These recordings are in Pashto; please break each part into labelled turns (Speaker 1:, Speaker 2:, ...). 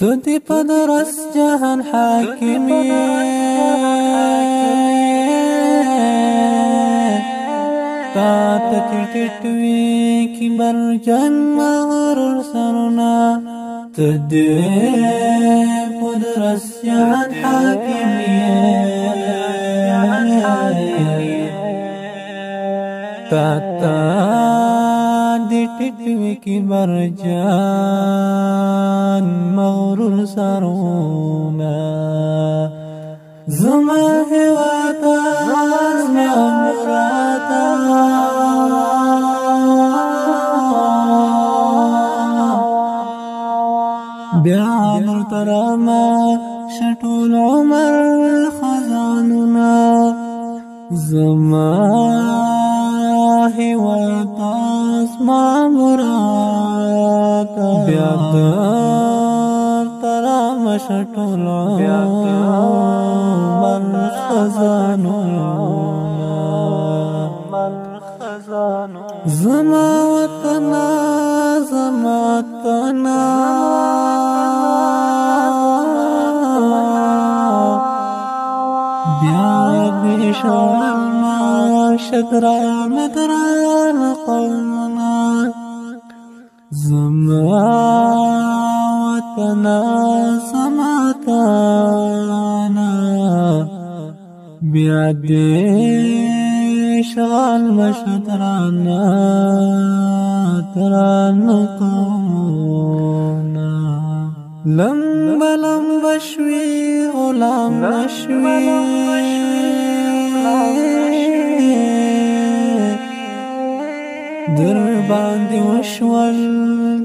Speaker 1: تدي پدرس جهان حاکمی تا تټټوي کی برجن مغرور سرنا تدي پدرس جهان حاکمی تا دی ټټوي کی برجن مغرور سرنا زما هواتا زما مراتا بیا مرترما شټول عمر خزاننا زما هواتا زما مراتا بیا شټول من خزانو زما وطنا زما تنا بیا بشوال ما شدرا مدران قومنا زما وطنا سماتانا بیا دې شغال مشترانا تران قومنا لمبا لمبا شوي غلام نشوي در باندې وشول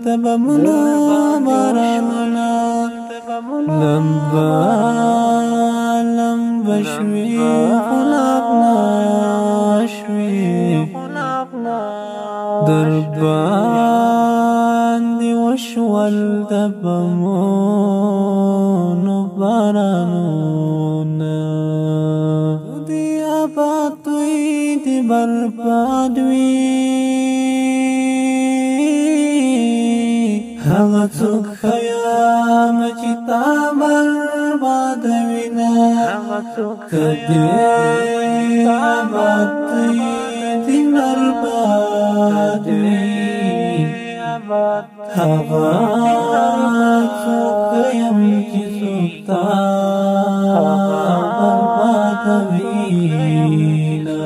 Speaker 1: تبمنا باراننا لمبا لمبا شوي غلام نشوي در باندې وشول تبمنا باراننا دی آباد وي دی برباد وي هغه څوک خیام چې تا بربادوینه کدی آباد دی بربادوي هغه څوک یم چې څوک تا بربادوینه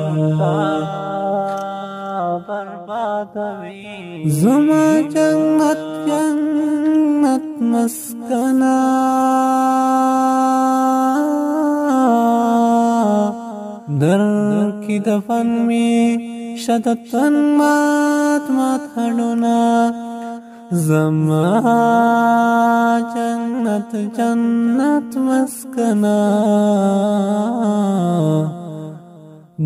Speaker 1: زما جنت جنت مسکنا در کی دفن می شدتن مات مات هډونا زما جنت جنت مسکنا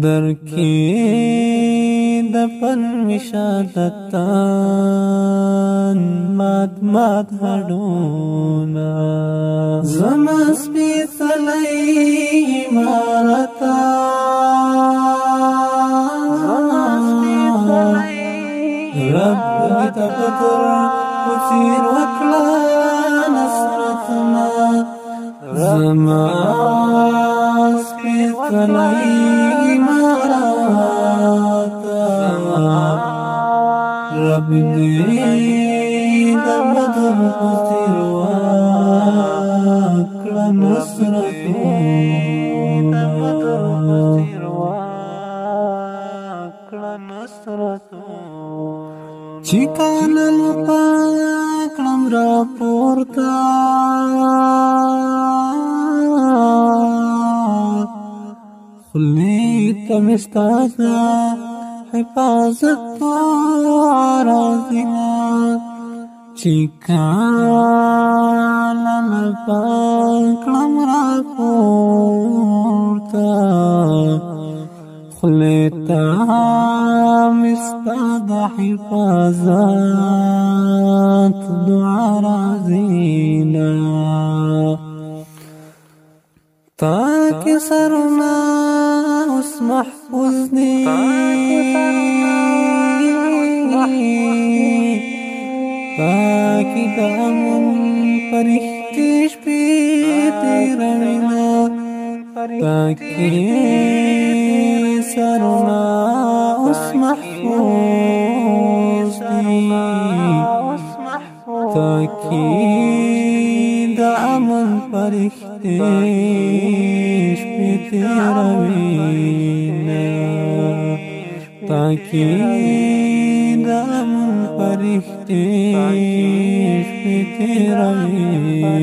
Speaker 1: در کی دفن می شدتن مات مات هډونا زما سپېڅلی عمارتا رب تقدر وسير وكلا نصرتنا زما سپېڅلی عمارتا رب دې د بدر وسير وكلا نصرتنا چیکان الپاکلم را پورتا خلی تمستازا حفاظت و عراضینا چیکان الپاکلم را پورتا خلیتا مستاد حفاظات دعا رازینا تاکہ سرنا اس محفوظ دی تاکہ دامن پرش فرشتي شپې تیروینا پاکی سرنا اوس محفوظ دی تاکی دا امن فرشتي شپې تیروینا تاکی دا امن فرشتي شپې تیروینا